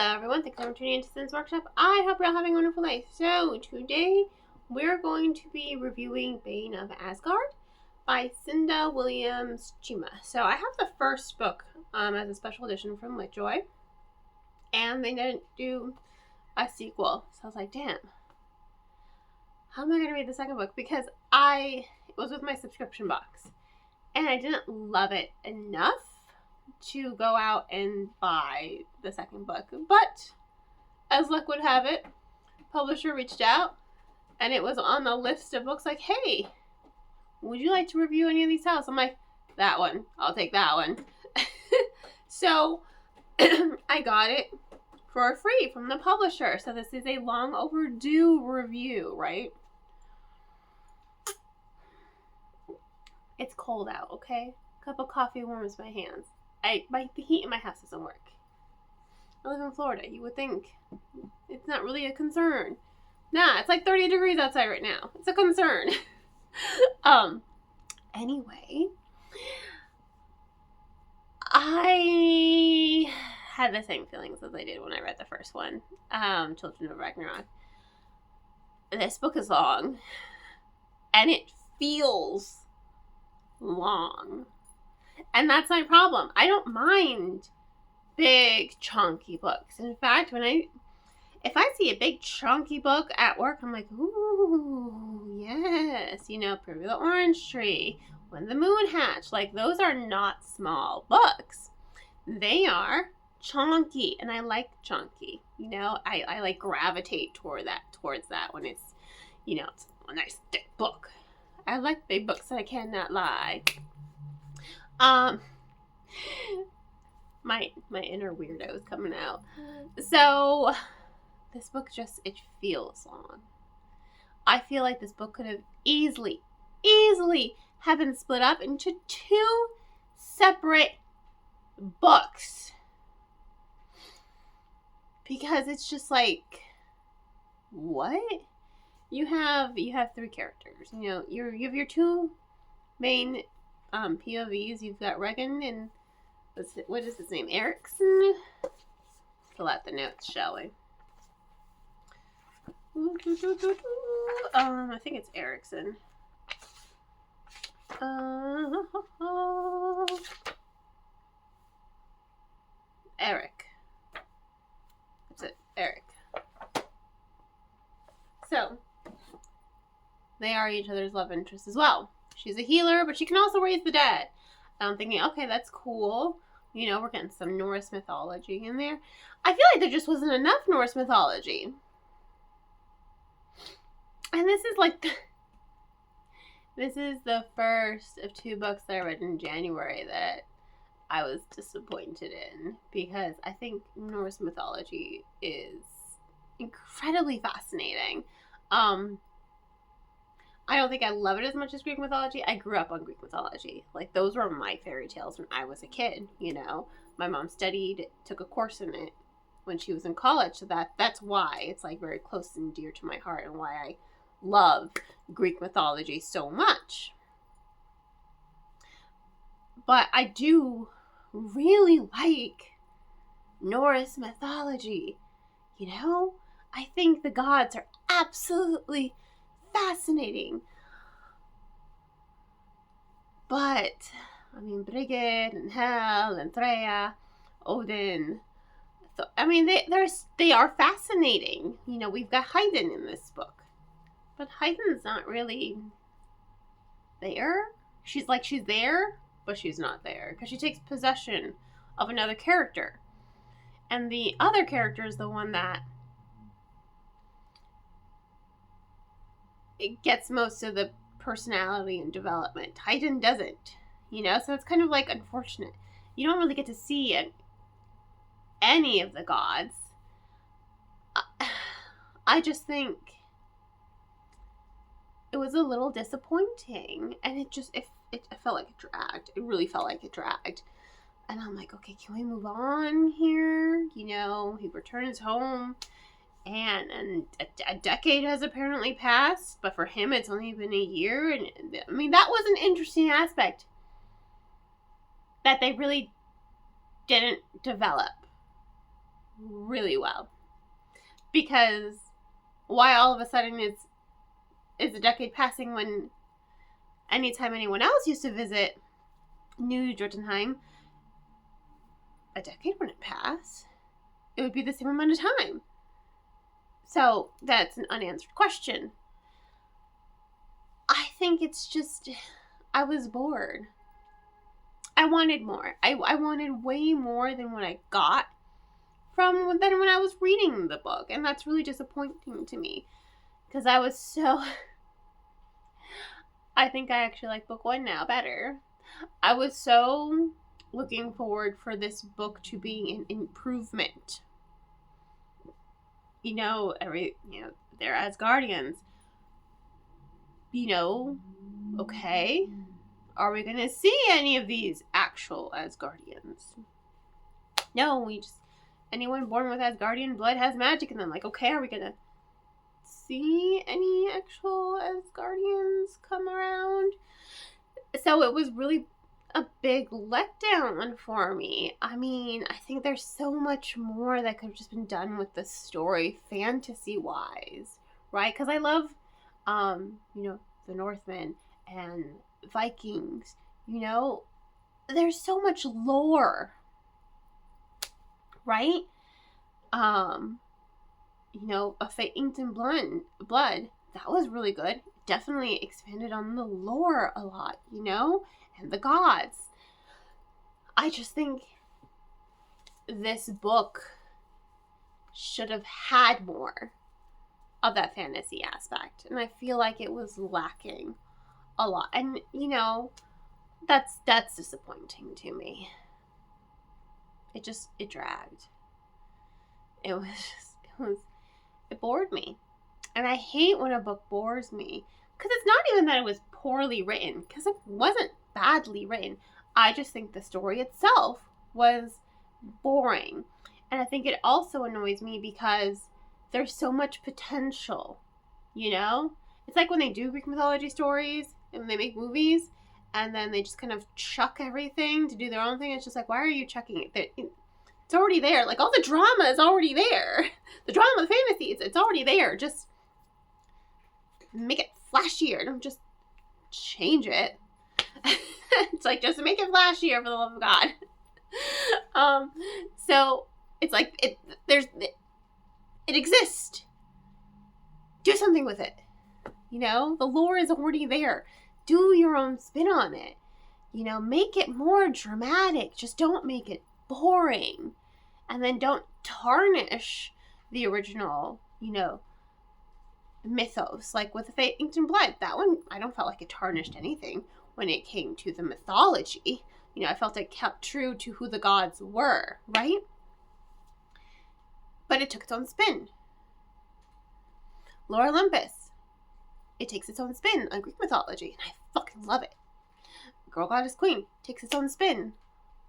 Hello everyone, thanks for tuning into Cinda's Workshop. I hope you're all having a wonderful day. So today we're going to be reviewing Bane of Asgard by Cinda Williams Chima. So I have the first book as a special edition from Litjoy, and they didn't do a sequel. So I was like, damn, how am I going to read the second book? Because it was with my subscription box and I didn't love it enough to go out and buy the second book. But as luck would have it, publisher reached out and it was on the list of books like, hey, would you like to review any of these titles? I'm like, that one. I'll take that one. So I got it for free from the publisher. So this is a long overdue review, right? It's cold out, okay? A cup of coffee warms my hands. The heat in my house doesn't work. I live in Florida. You would think it's not really a concern. Nah, it's like 30 degrees outside right now. It's a concern. Anyway, I had the same feelings as I did when I read the first one, Children of Ragnarok. This book is long, and it feels long. And that's my problem. I don't mind big, chunky books. In fact, if I see a big, chunky book at work, I'm like, ooh, yes. Prove the Orange Tree, When the Moon Hatched. Like, those are not small books. They are chunky, and I like chunky. I like gravitate towards that when it's, it's a nice thick book. I like big books, I cannot lie. My inner weirdo is coming out. So this book it feels long. I feel like this book could have easily have been split up into 2 separate books. Because it's just like, what? You have 3 characters. You have your 2 main POVs. You've got Regan and what is his name? Erickson? Fill out the notes, shall we? I think it's Erickson. Eric. That's it, Eric. So they are each other's love interests as well. She's a healer, but she can also raise the dead. I'm thinking, okay, that's cool. We're getting some Norse mythology in there. I feel like there just wasn't enough Norse mythology. And this is the first of 2 books that I read in January that I was disappointed in, because I think Norse mythology is incredibly fascinating. I don't think I love it as much as Greek mythology. I grew up on Greek mythology. Like, those were my fairy tales when I was a kid, My mom took a course in it when she was in college, so that's why it's like very close and dear to my heart, and why I love Greek mythology so much. But I do really like Norse mythology. I think the gods are absolutely fascinating. But Brigid and Hel and Freya, Odin, they are fascinating. We've got Haydn in this book, but Haydn's not really there. She's there, but she's not there, because she takes possession of another character, and the other character is the one that it gets most of the personality and development. Haydn doesn't, so it's kind of like unfortunate. You don't really get to see any of the gods. I just think it was a little disappointing, and it felt like it dragged. It really felt like it dragged. And I'm like, okay, can we move on here? He returns home, and a decade has apparently passed, but for him it's only been a year. And that was an interesting aspect that they really didn't develop really well. Because why all of a sudden is a decade passing when anytime anyone else used to visit New Jotunheim, a decade wouldn't pass. It would be the same amount of time. So that's an unanswered question. I think it's just, I was bored. I wanted more. I wanted way more than what I got than when I was reading the book. And that's really disappointing to me. Because I was so... I think I actually like book 1 now better. I was so looking forward for this book to be an improvement. They're Asgardians. Okay. Are we going to see any of these actual Asgardians? No, anyone born with Asgardian blood has magic in them. Like, okay, are we going to see any actual Asgardians come around? So it was really a big letdown for me. I mean, I think there's so much more that could have just been done with the story, fantasy-wise, right? Because I love, the Northmen and Vikings, there's so much lore, right? A Fate Inked in Blood, that was really good. Definitely expanded on the lore a lot, and the gods. I just think this book should have had more of that fantasy aspect, and I feel like it was lacking a lot. And that's disappointing to me. It dragged. It bored me. And I hate when a book bores me. Because it's not even that it was poorly written. Because it wasn't badly written. I just think the story itself was boring. And I think it also annoys me because there's so much potential. It's like when they do Greek mythology stories and they make movies. And then they just kind of chuck everything to do their own thing. It's just like, why are you chucking it? It's already there. Like, all the drama is already there. The drama, the fantasy, it's already there. Just make it flashier. Don't just change it. It's like, just make it flashier for the love of God. So it's like it exists. Do something with it. The lore is already there. Do your own spin on it. Make it more dramatic. Just don't make it boring. And then don't tarnish the original, mythos. Like with the Fate Inked in Blood, that one, I don't feel like it tarnished anything when it came to the mythology. I felt it kept true to who the gods were, right? But it took its own spin. Lore Olympus, it takes its own spin on Greek mythology, and I fucking love it. Girl Goddess Queen takes its own spin.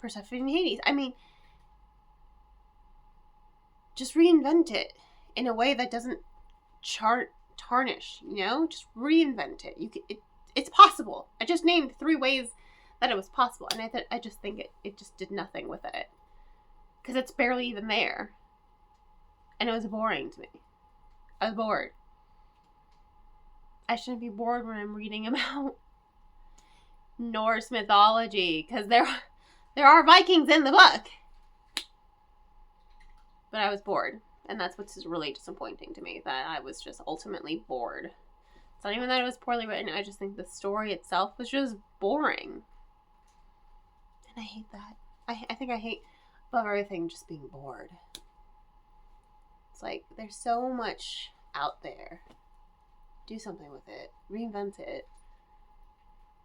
Persephone and Hades. I mean, just reinvent it in a way that doesn't tarnish, Just reinvent it. It's possible. I just named 3 ways that it was possible, and I just think it just did nothing with it. Because it's barely even there. And it was boring to me. I was bored. I shouldn't be bored when I'm reading about Norse mythology, because there are Vikings in the book. But I was bored. And that's what's really disappointing to me, that I was just ultimately bored. It's not even that it was poorly written. I just think the story itself was just boring. And I hate that. I think I hate, above everything, just being bored. It's like, there's so much out there. Do something with it. Reinvent it.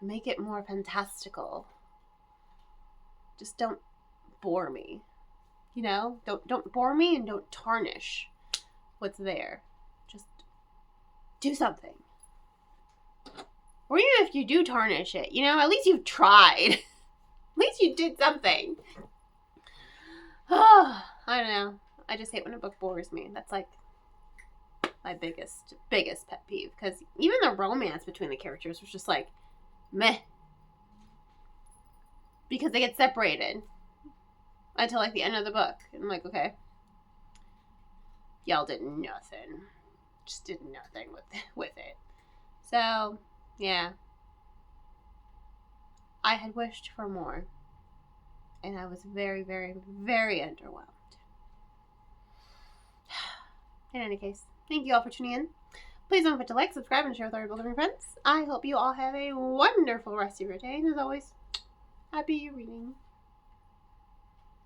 Make it more fantastical. Just don't bore me. Don't bore me and don't tarnish what's there. Just do something. Or even if you do tarnish it, at least you've tried. At least you did something. Oh, I don't know. I just hate when a book bores me. That's like my biggest pet peeve. Because even the romance between the characters was just like, meh. Because they get separated until like the end of the book. And I'm like, okay. y'all did nothing. Just did nothing with it. So, yeah. I had wished for more. And I was very, very, very underwhelmed. In any case, thank you all for tuning in. Please don't forget to like, subscribe, and share with our living friends. I hope you all have a wonderful rest of your day. And as always, happy reading.